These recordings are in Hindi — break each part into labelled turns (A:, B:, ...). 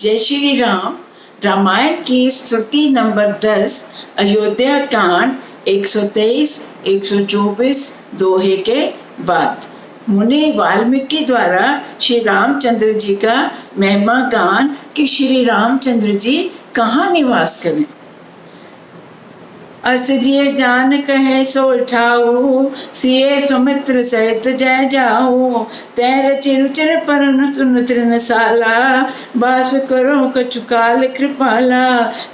A: जय श्री राम। रामायण की स्तुति नंबर 10, अयोध्या कांड 123, 124 दोहे के बाद। मुनि वाल्मीकि द्वारा श्री रामचंद्र जी का महिमा गान कि श्री रामचंद्र जी कहाँ निवास करें। अस जिय जान कहे सो ठाऊ, सिए सुमित्र सहित जय जाऊ। तैर चिरुचिर परन सुन तृणशाला, बास करो कछु काल कृपाला।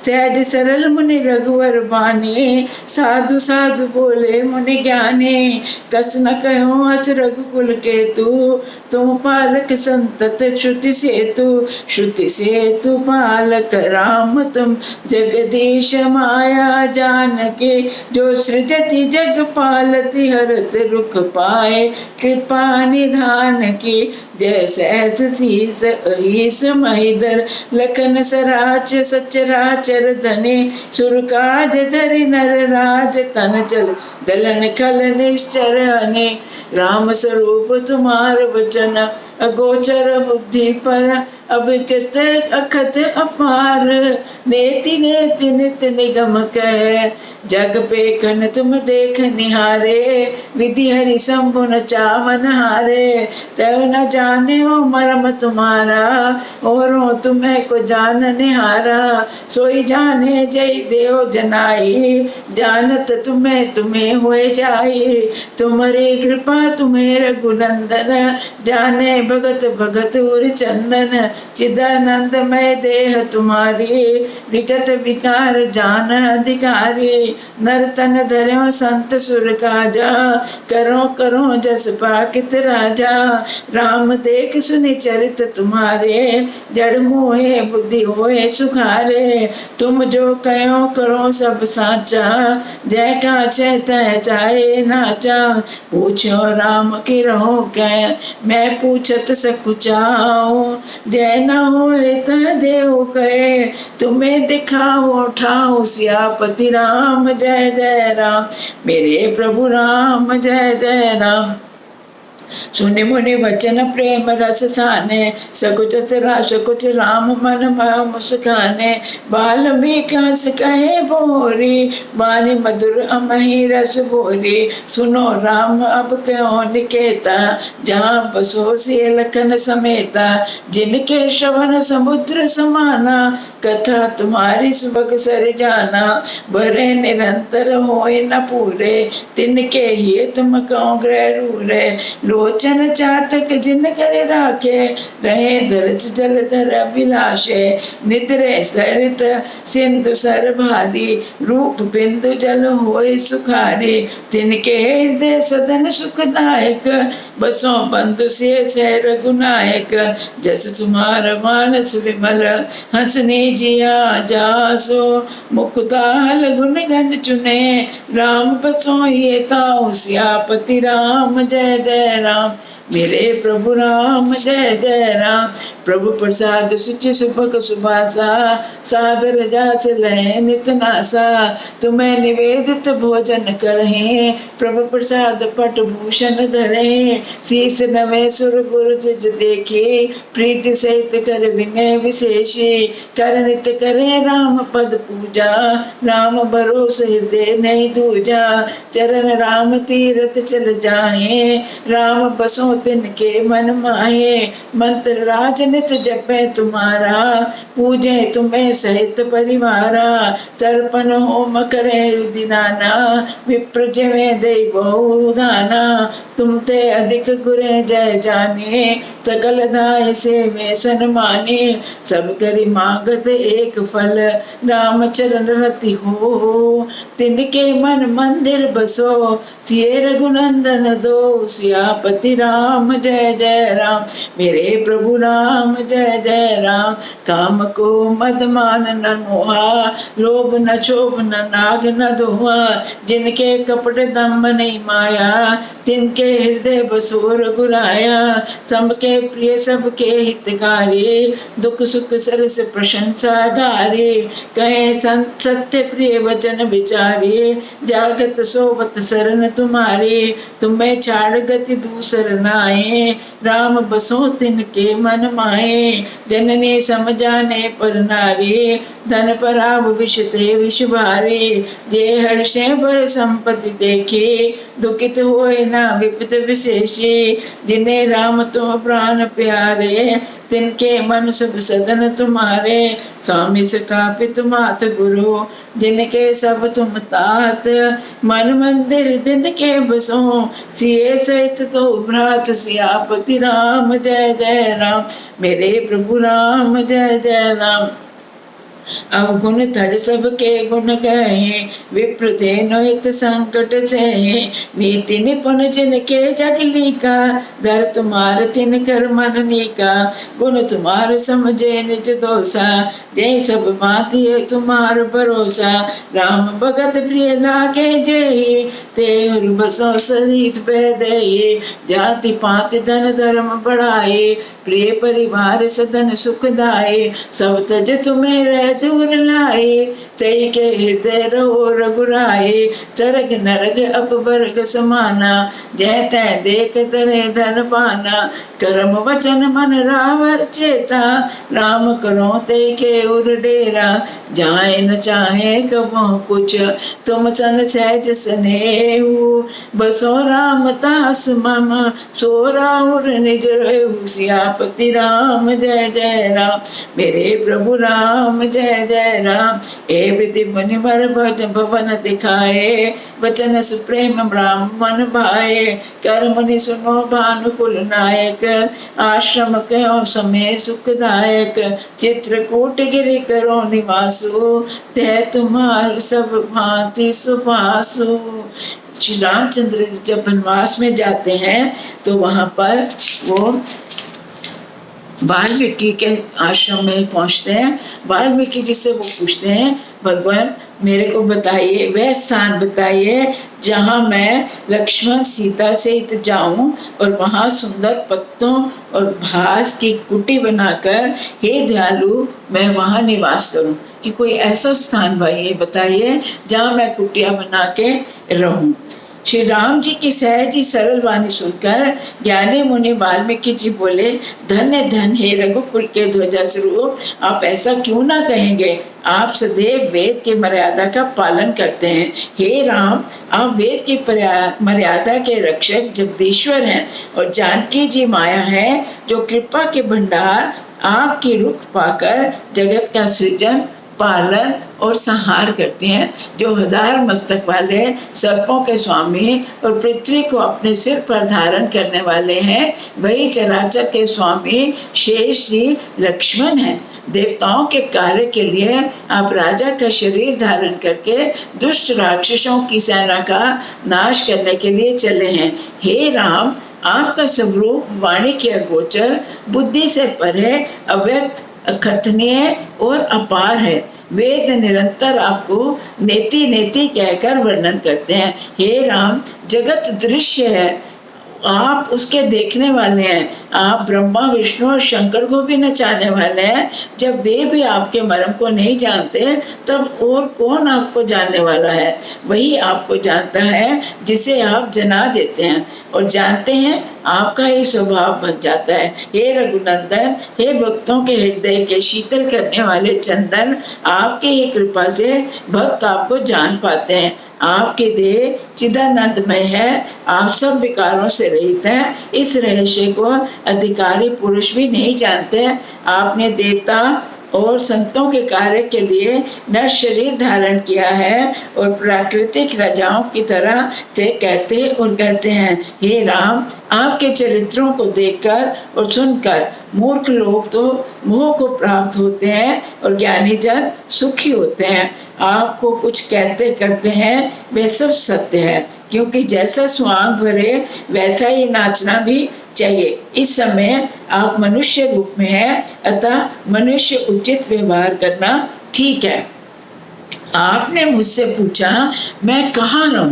A: सहज सरल मुनि रघुवर बानी, साधु साधु बोले मुनि ज्ञानी। कस न कहो अस रघुकुल केतु, तुम पालक संतत श्रुति सेतु। श्रुति सेतु पालक राम तुम, जगदीश माया जान के। जो सृजति जग पालति, हरत रुख पाए कृपा निधान की। जय सहस शीस अहिस महिधर, लखन सराच सचराचर धने। सुरकाज धरि नर राज तन चल, दलन खल निश्चर हने। राम स्वरूप तुम्हार वचन, अगोचर बुद्धि पर। अब कित अखत अपार, नेति नेति नित निगम कह। जग पेखन तुम देख निहारे, विधि हरि शंभु न चावन हारे। तय न जाने हो मरम तुम्हारा, औरों तुम्हें को जान निहारा। सोई जाने जय देव जनाई, जानत तुम्हें तुम्हें हुए जाई। तुम्हारी कृपा तुम्हें रघुनंदन, जाने भगत भगत उर चंदन। चिदानंद मय देह तुम्हारी, विगत विकार जान अधिकारी। नर तन धर्यो संत सुर काजा, करो करो जस पाकित राजा। राम देख सुनि चरित तुम्हारे, जड़ मोहे बुद्धि होए सुखारे। तुम जो कहो करो सब साचा, जय काछे तय जाए नाचा। पूछो राम की रहो कै, मैं पूछत सकुचाओ। जय न होए तह देव कहे, तुम्हें दिखाओ ठाओ। सियापति राम जय जय राम, मेरे प्रभु राम जय जय राम। सुनि मुनि वचन प्रेम रस साने, सकुच राम मन मुस्काने। बाल्मीकि हंस कहे बोरी, वाणी मधुर अमहि रस बोरी। सुनो राम अब कहो निकेता, जहाँ बसो सिय लखन समेता। जिनके श्रवण समुद्र समाना, कथा तुम्हारी सुबह सर जाना। भरे निरंतर होए न पूरे, तिनके ही तुम कहो ग्रह रूरे। लोचन चातक जिन कर राखे, रहे धरज जल धर अभिलाषे। निद्रे सरित सिंधु सर भारी, रूप बिंदु जल होए सुखारी। तिनके हृदय सदन सुखदायक, बसो बंधु से रघुनायक। जस तुम्हार मानस विमल, हंसने जिया जासो। मुकुता हल गुण गण चुने, राम बसो ये ताऊ। सियापति राम जय जय राम, मेरे प्रभु राम जय जय राम। प्रभु प्रसाद सुचि सुभग सुभासा, सादर जास लय नित नासा। तुम्हें निवेदित भोजन करहे, प्रभु प्रसाद पट भूषण धरे। शीस नवे सुर गुरु तुझ देखी, प्रीति सहित कर विनय विशेषी। कर नित करे राम पद पूजा, राम भरोस हृदय नहीं दूजा। चरण राम तीरथ चल जाए, राम बसो तिनके मन माहे। मंत्र राजनित जपे तुम्हारा, पूजे तुम्हें सहित परिवारा। तर्पण होम करे रुदिनाना, विप्र जवे दे बहुधाना। तुम ते अधिक गुरे जय जाने, सकल दाय से वे सन्माने। सब करी मांगत एक फल, राम चरण रति हो। तिनके मन मंदिर बसो, सिय रघुनंदन दो। सियापति राम जय जय राम, मेरे प्रभु राम जय जय राम। काम को मद मान न मोहा, लोभ न क्षोभ न नाग न दोहा। जिनके कपट दम्भ नहीं माया, तिनके हृदय बसो रघुराया। सबके प्रिय सबके हितकारी, दुख सुख सरस प्रशंसा गारी। कहे संत सत्य प्रिय वचन विचारी, जागत सोवत शरण तुम्हारी। तुम्हें छाड़ गति दूसर ना, आए, राम बसो तिनके मन माए। जननी समझाने पर नारी, धन पराब विष ते विष भारी। जे हर्षे बर संपत्ति देखी, दुखित होए ना विपद विशेषी। जिन्हें राम तुम प्राण प्यारे, तिनके मन सब सदन तुम्हारे। स्वामी सखा पितु मात गुरु, जिनके सब तुम तात। मन मंदिर जिनके बसो, सिए सहित तो भ्रात सियापति राम। जय जय राम मेरे प्रभु राम, जय जय राम। अवगुण तज सबके गुण गए, विप्र थे नोहित संकट से। नीति निपुण जिनके जगली का, दर तुम्हार तिन कर मननी का। गुण तुम्हार समझे निज दोषा, जय सब माती है तुम्हार भरोसा। राम भगत प्रिय लागे जय, ते बसो सहित पैदे। जाति पाति धन धर्म बढ़ाए, प्रिय परिवार सदन सुखदाये। सब तज तुम्हें रह दूर लाए, तई के हृदय रहो रघुराए। सरग नरग अपवर्ग समाना, जय तय देख तरे धन पाना। कर्म वचन मन रावर चेता, राम करो ते के उर डेरा। जाए न चाहे कबो कुछ, तुम सन सहज स्नेहु। बसो राम तास मम, सो राउर निज रहु। सियापति राम जय जय राम मेरे प्रभु राम, जय जय राम। ए विधि मुनि वर भवन दिखाए, वचन सुप्रेम ब्राह्मण भाए। कर मुनि सुनो भानुकुल नायक, आश्रम कहो समय सुखदायक। चित्रकूट गिरि करो निवासु, तै तुम्हार सब भांति सुभासु। श्री रामचंद्र जब वनवास में जाते हैं तो वहां पर वो वाल्मीकि के आश्रम में पहुंचते हैं। वाल्मीकि जी से वो पूछते हैं, भगवान मेरे को बताइए, वह स्थान बताइए जहाँ मैं लक्ष्मण सीता सहित जाऊं और वहाँ सुंदर पत्तों और घास की कुटी बनाकर, हे दयालु मैं वहाँ निवास करूं। कि कोई ऐसा स्थान भाई बताइए जहाँ मैं कुटिया बना के रहूं। श्री राम जी की सहज ही सरल वाणी सुनकर ज्ञानी मुनि वाल्मीकि जी बोले, धन्य धन हे रघुकुल के ध्वजा स्वरूप, आप ऐसा क्यों ना कहेंगे। आप सदैव वेद की मर्यादा का पालन करते हैं। हे राम, आप वेद की मर्यादा के रक्षक जगदीश्वर हैं और जानकी जी माया है जो कृपा के भंडार आपकी रुख पाकर जगत का सृजन, पालन और संहार करते हैं। जो 1000 मस्तक वाले सर्पों के स्वामी और पृथ्वी को अपने सिर पर धारण करने वाले हैं, वही चराचर के स्वामी शेष जी लक्ष्मण हैं। देवताओं के कार्य के लिए आप राजा का शरीर धारण करके दुष्ट राक्षसों की सेना का नाश करने के लिए चले हैं। हे राम, आपका स्वरूप वाणी के अगोचर, बुद्धि से परे, अव्यक्त, अकथनीय और अपार है। वेद निरंतर आपको नेति नेति कहकर वर्णन करते हैं। हे राम, जगत दृश्य है, आप उसके देखने वाले हैं। आप ब्रह्मा विष्णु और शंकर को भी नचाने वाले हैं। जब वे भी आपके मर्म को नहीं जानते तब और कौन आपको जानने वाला है। वही आपको जानता है जिसे आप जना देते हैं और जानते हैं आपका ही स्वभाव बन जाता है। हे रघुनंदन, हे भक्तों के हृदय के शीतल करने वाले चंदन, आपके ही कृपा से भक्त आपको जान पाते हैं। आपके देह चिदानंदमय है, आप सब विकारों से रहित हैं। इस रहस्य को अधिकारी पुरुष भी नहीं जानते। आपने देवता और संतों के कार्य के लिए नर शरीर धारण किया है और प्राकृतिक राजाओं की तरह से कहते और करते हैं। हे राम, आपके चरित्रों को देखकर और सुनकर मूर्ख लोग तो मोह को प्राप्त होते हैं और ज्ञानी जन सुखी होते हैं। आपको कुछ कहते करते हैं वे सब सत्य है, क्योंकि जैसा स्वांग भरे वैसा ही नाचना भी चाहिए। इस समय आप मनुष्य रूप में हैं, अतः मनुष्य उचित व्यवहार करना ठीक है। आपने मुझसे पूछा मैं कहाँ रहूं,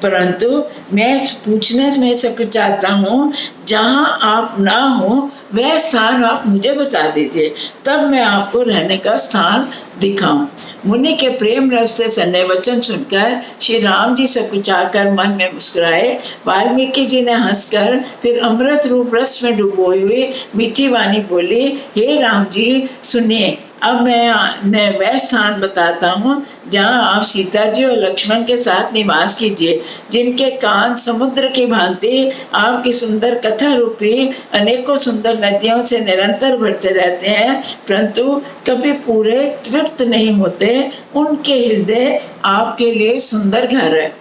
A: परंतु मैं पूछने में सक चाहता हूँ जहाँ आप ना हो वह स्थान आप मुझे बता दीजिए, तब मैं आपको रहने का स्थान दिखाऊं। मुनि के प्रेम रस से सन्ने वचन सुनकर श्री राम जी सकुचाकर मन में मुस्कुराए। वाल्मीकि जी ने हंसकर फिर अमृत रूप रस में डुबोई हुई मीठी वाणी बोली, हे राम जी सुनिए, अब मैं वह स्थान बताता हूँ जहाँ आप सीता जी और लक्ष्मण के साथ निवास कीजिए, जिनके कान समुद्र की भांति आपकी सुंदर कथा रूपी अनेकों सुंदर नदियों से निरंतर बढ़ते रहते हैं, परंतु कभी पूरे तृप्त नहीं होते। उनके हृदय आपके लिए सुंदर घर है,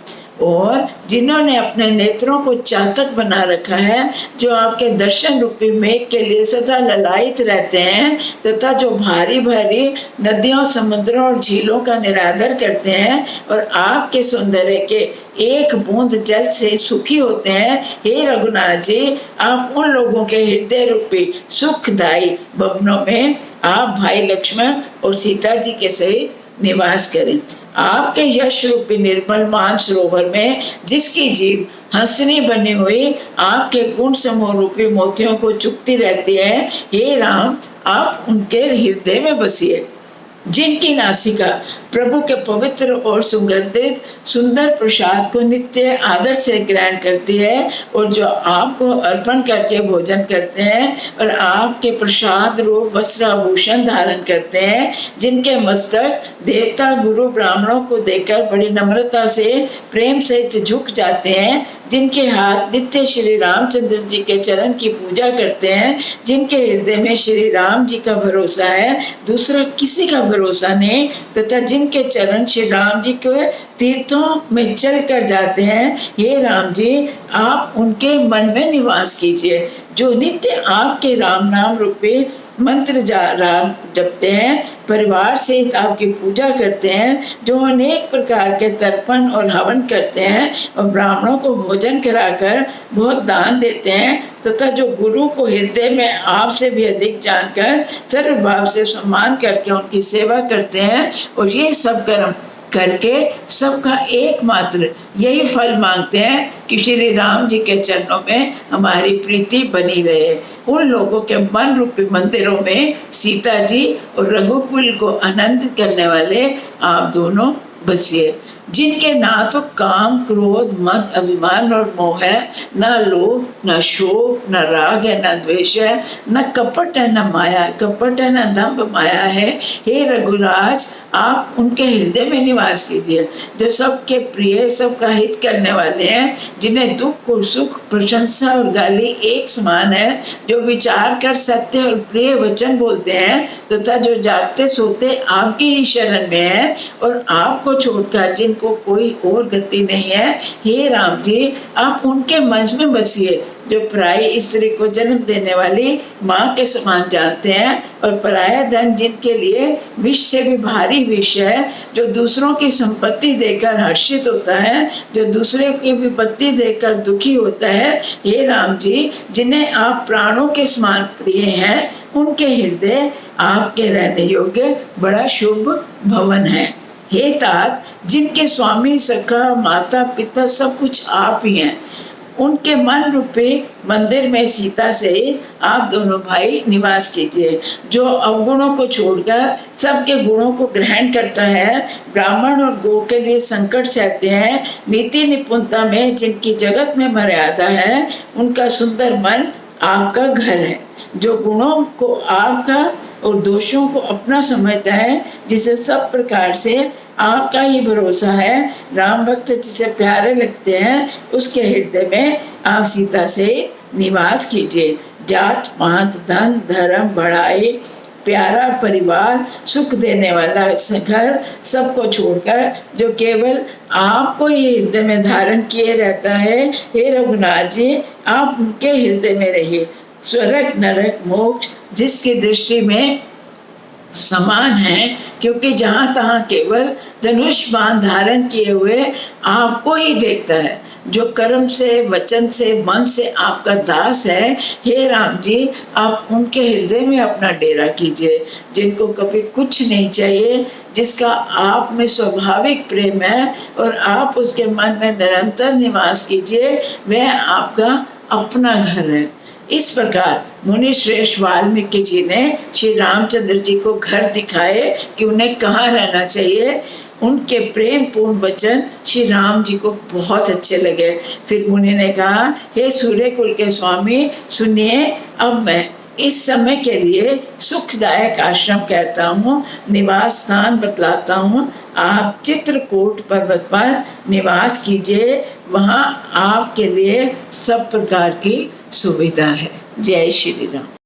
A: और जिन्होंने अपने नेत्रों को चातक बना रखा है, जो आपके दर्शन रूपी मेघ के लिए सदा ललायित रहते हैं, तथा जो भारी भारी नदियों, समुद्रों और झीलों का निरादर करते हैं और आपके सौंदर्य के एक बूंद जल से सुखी होते हैं। हे रघुनाथ जी, आप उन लोगों के हृदय रूपी सुखदायी भवनों में आप भाई लक्ष्मण और सीता जी के सहित निवास करें। आपके यश रूपी निर्मल मान सरोवर में जिसकी जीव हंसनी बनी हुई आपके गुण समूह रूपी मोतियों को चुगती रहती है, हे राम, आप उनके हृदय में बसिए। जिनकी नासिका प्रभु के पवित्र और सुगंधित सुंदर प्रसाद को नित्य आदर से ग्रहण करती है, और जो आपको अर्पण करके भोजन करते हैं और आपके प्रसाद रूप वस्त्राभूषण धारण करते हैं, जिनके मस्तक देवता गुरु ब्राह्मणों को देखकर बड़ी नम्रता से प्रेम सहित झुक जाते हैं, जिनके हाथ नित्य श्री रामचंद्र जी के चरण की पूजा करते हैं, जिनके हृदय में श्री राम जी का भरोसा है, दूसरा किसी का भरोसा नहीं, तथा जिनके चरण श्री राम जी के तीर्थों में चल कर जाते हैं, हे राम जी, आप उनके मन में निवास कीजिए। जो नित्य आपके राम नाम रूपी मंत्र राम जपते हैं, परिवार सहित आपकी पूजा करते हैं, जो अनेक प्रकार के तर्पण और हवन करते हैं और ब्राह्मणों को भोजन कराकर बहुत दान देते हैं, तथा जो गुरु को हृदय में आपसे भी अधिक जानकर सर्वभाव से सम्मान करके उनकी सेवा करते हैं, और ये सब कर्म करके सबका एकमात्र यही फल मांगते हैं कि श्री राम जी के चरणों में हमारी प्रीति बनी रहे। उन लोगों के मन रूपी मंदिरों में सीता जी और रघुकुल को आनंदित करने वाले आप दोनों बसिए, जिनके ना तो काम, क्रोध, मद, अभिमान और मोह है, न लोभ, न शोक, न राग है, न द्वेष है, न कपट है, न माया, कपट है, न दंभ माया है। हे रघुराज, आप उनके हृदय में निवास कीजिए, जो सबके प्रिय, सबका हित करने वाले हैं, जिन्हें दुख और सुख, प्रशंसा और गाली एक समान है, जो विचार कर सत्य और प्रिय वचन बोलते हैं, तथा जो जागते सोते आपकी ही शरण में है, और आपको छोड़कर जिनको कोई और गति नहीं है। हे राम जी, आप उनके मन में बसिए, जो पराई स्त्री को जन्म देने वाली माँ के समान जानते हैं, और पराया धन जिनके लिए विष से भी भारी विष है, जो दूसरों की संपत्ति देकर हर्षित होता है, जो दूसरे की विपत्ति देकर दुखी होता है। हे राम जी, जिन्हें आप प्राणों के समान प्रिय हैं, उनके हृदय आपके रहने योग्य बड़ा शुभ भवन है। हे तात, जिनके स्वामी, सखा, माता, पिता सब कुछ आप ही हैं, उनके मन रूपी मंदिर में सीता से आप दोनों भाई निवास कीजिए। जो अवगुणों को छोड़कर सबके गुणों को ग्रहण करता है, ब्राह्मण और गौ के लिए संकट सहते हैं, नीति निपुणता में जिनकी जगत में मर्यादा है, उनका सुंदर मन आपका घर है। जो गुणों को आपका और दोषों को अपना समझता है, जिसे सब प्रकार से आपका ही भरोसा है, राम भक्त जिसे प्यारे लगते हैं, उसके हृदय में आप सीता से निवास कीजिए। जात पात, धन, धर्म, बढ़ाई, प्यारा परिवार, सुख देने वाला घर सबको छोड़कर जो केवल आपको ही हृदय में धारण किए रहता है, हे रघुनाथ जी, आप उनके हृदय में रहिए। स्वर्ग, नरक, मोक्ष जिसकी दृष्टि में समान है, क्योंकि जहाँ तहाँ केवल धनुष बाण धारण किए हुए आपको ही देखता है। जो कर्म से, वचन से, मन से आपका दास है, हे राम जी, आप उनके हृदय में अपना डेरा कीजिए। जिनको कभी कुछ नहीं चाहिए, जिसका आप में स्वाभाविक प्रेम है और आप उसके मन में निरंतर निवास कीजिए, वह आपका अपना घर है। इस प्रकार मुनि श्रेष्ठ वाल्मीकि जी ने श्री रामचंद्र जी को घर दिखाए कि उन्हें कहाँ रहना चाहिए। उनके प्रेम पूर्ण वचन श्री राम जी को बहुत अच्छे लगे। फिर मुनि ने कहा, हे सूर्य कुल के स्वामी सुनिए, अब मैं इस समय के लिए सुखदायक आश्रम कहता हूँ, निवास स्थान बतलाता हूँ। आप चित्रकूट पर्वत पर निवास कीजिए, वहाँ आपके लिए सब प्रकार की सुविधा है। जय श्री राम।